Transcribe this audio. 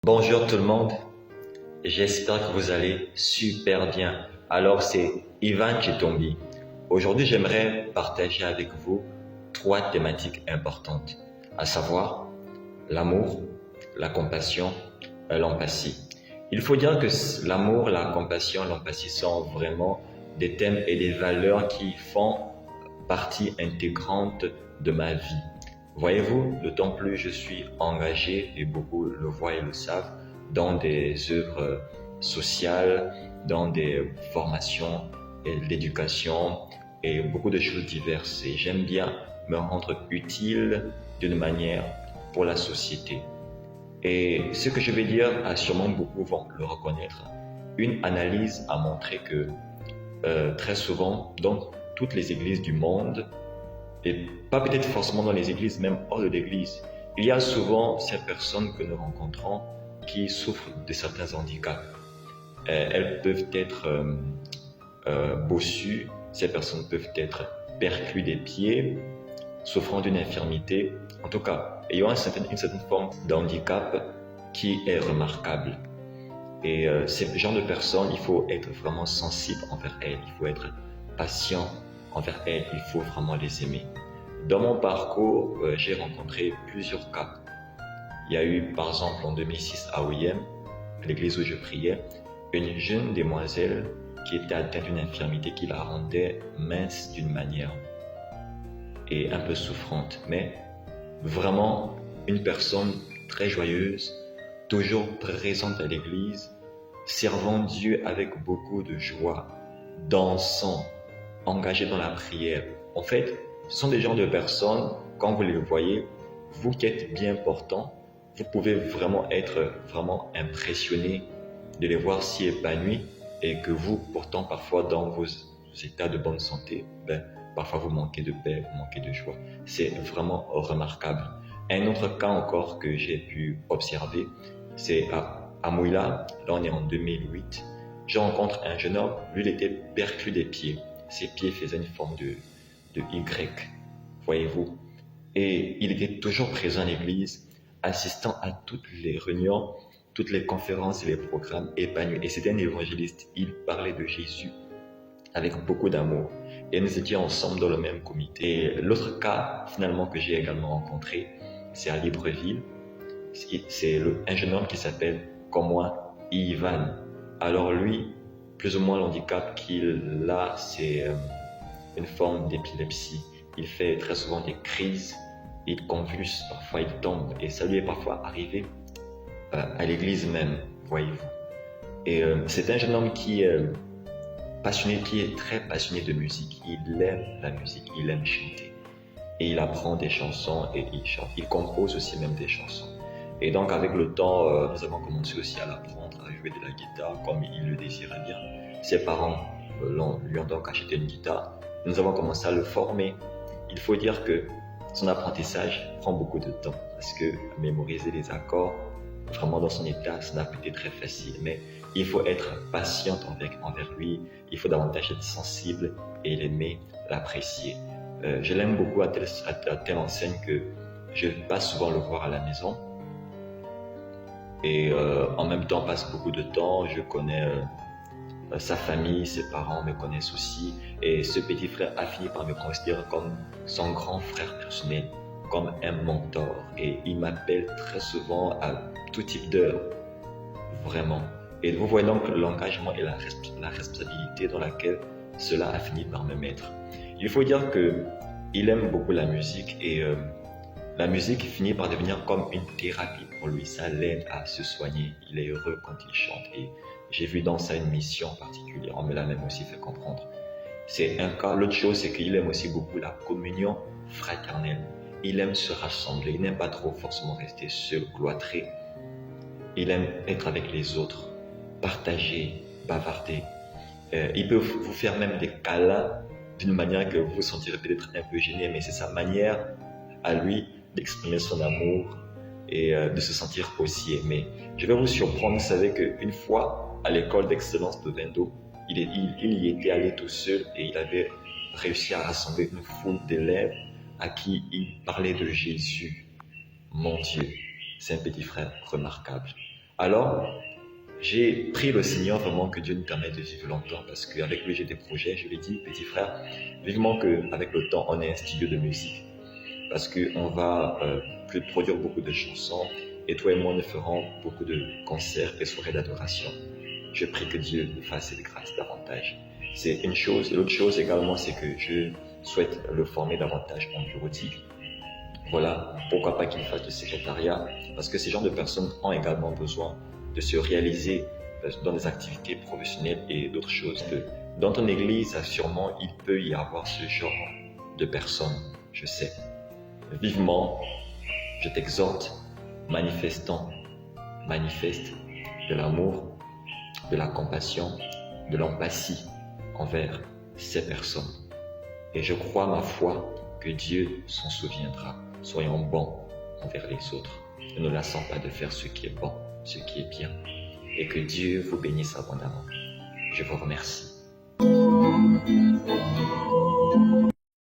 Bonjour tout le monde, j'espère que vous allez super bien. Alors c'est Ivan Chitombi. Aujourd'hui j'aimerais partager avec vous trois thématiques importantes, à savoir l'amour, la compassion et l'empathie. Il faut dire que l'amour, la compassion, l'empathie sont vraiment des thèmes et des valeurs qui font partie intégrante de ma vie. Voyez-vous, d'autant plus je suis engagé, et beaucoup le voient et le savent, dans des œuvres sociales, dans des formations et l'éducation et beaucoup de choses diverses. Et j'aime bien me rendre utile d'une manière pour la société. Et ce que je vais dire, sûrement beaucoup vont le reconnaître. Une analyse a montré que très souvent, dans toutes les églises du monde, et pas peut-être forcément dans les églises, même hors de l'église, il y a souvent ces personnes que nous rencontrons qui souffrent de certains handicaps. Elles peuvent être bossues, ces personnes peuvent être perclues des pieds, souffrant d'une infirmité, en tout cas, ayant une certaine forme d'handicap qui est remarquable. Et ces genres de personnes, il faut être vraiment sensible envers elles, il faut être patient envers elles, il faut vraiment les aimer. Dans mon parcours, j'ai rencontré plusieurs cas. Il y a eu, par exemple, en 2006 à OIM, à l'église où je priais, une jeune demoiselle qui était atteinte d'une infirmité qui la rendait mince d'une manière et un peu souffrante, mais vraiment une personne très joyeuse, toujours présente à l'église, servant Dieu avec beaucoup de joie, dansant, engagée dans la prière. En fait, ce sont des genres de personnes, quand vous les voyez, vous qui êtes bien portant, vous pouvez vraiment être vraiment impressionné de les voir si épanouis et que vous, pourtant, parfois dans vos états de bonne santé, parfois vous manquez de paix, vous manquez de joie. C'est vraiment remarquable. Un autre cas encore que j'ai pu observer, c'est à Mouila, là on est en 2008, je rencontre un jeune homme, lui il était perclus des pieds. Ses pieds faisaient une forme de Y, voyez-vous. Et il était toujours présent à l'église, assistant à toutes les réunions, toutes les conférences et les programmes, épanoui. Et c'était un évangéliste, il parlait de Jésus avec beaucoup d'amour. Et nous étions ensemble dans le même comité. Et l'autre cas, finalement, que j'ai également rencontré, c'est à Libreville. C'est un jeune homme qui s'appelle, comme moi, Ivan. Alors lui, plus ou moins l'handicap qu'il a, c'est une forme d'épilepsie. Il fait très souvent des crises, il convulse, parfois il tombe, et ça lui est parfois arrivé à l'église même, voyez-vous. Et c'est un jeune homme qui est passionné, qui est très passionné de musique. Il aime la musique, il aime chanter. Et il apprend des chansons et il chante. Il compose aussi même des chansons. Et donc avec le temps, nous avons commencé aussi à l'apprendre à jouer de la guitare comme il le désirait bien. Ses parents lui ont donc acheté une guitare. Nous avons commencé à le former. Il faut dire que son apprentissage prend beaucoup de temps parce que mémoriser les accords, vraiment dans son état, ça n'a pas été très facile. Mais il faut être patiente envers lui, il faut davantage être sensible et l'aimer, l'apprécier. Je l'aime beaucoup à telle enseigne que je passe souvent le voir à la maison. Et en même temps, on passe beaucoup de temps, je connais sa famille, ses parents me connaissent aussi. Et ce petit frère a fini par me considérer comme son grand frère personnel, comme un mentor. Et il m'appelle très souvent à tout type d'heure, vraiment. Et vous voyez donc l'engagement et la responsabilité dans laquelle cela a fini par me mettre. Il faut dire qu'il aime beaucoup la musique et la musique finit par devenir comme une thérapie pour lui. Ça l'aide à se soigner. Il est heureux quand il chante. Et j'ai vu dans ça une mission particulière. On me l'a même aussi fait comprendre. C'est un cas. L'autre chose, c'est qu'il aime aussi beaucoup la communion fraternelle. Il aime se rassembler. Il n'aime pas trop forcément rester seul, cloîtré. Il aime être avec les autres, partager, bavarder. Il peut vous faire même des câlins d'une manière que vous vous sentirez peut-être un peu gêné, mais c'est sa manière à lui d'exprimer son amour et de se sentir aussi aimé. Je vais vous surprendre, vous savez qu'une fois à l'école d'excellence de Vendo, il y était allé tout seul et il avait réussi à rassembler une foule d'élèves à qui il parlait de Jésus. Mon Dieu, c'est un petit frère remarquable. Alors, j'ai prié le Seigneur vraiment que Dieu nous permette de vivre longtemps parce qu'avec lui j'ai des projets. Je lui ai dit, petit frère, vivement qu'avec le temps on ait un studio de musique parce qu'on va produire beaucoup de chansons et toi et moi nous ferons beaucoup de concerts et soirées d'adoration. Je prie que Dieu nous fasse cette grâce davantage. C'est une chose. L'autre chose également, c'est que je souhaite le former davantage en bureautique. Voilà, pourquoi pas qu'il fasse du secrétariat, parce que ces genres de personnes ont également besoin de se réaliser dans des activités professionnelles et d'autres choses. Dans ton église, sûrement, il peut y avoir ce genre de personnes, je sais. Vivement, je t'exhorte, manifeste de l'amour, de la compassion, de l'empathie envers ces personnes. Et je crois, ma foi, que Dieu s'en souviendra. Soyons bons envers les autres. Ne nous lassons pas de faire ce qui est bon, ce qui est bien. Et que Dieu vous bénisse abondamment. Je vous remercie.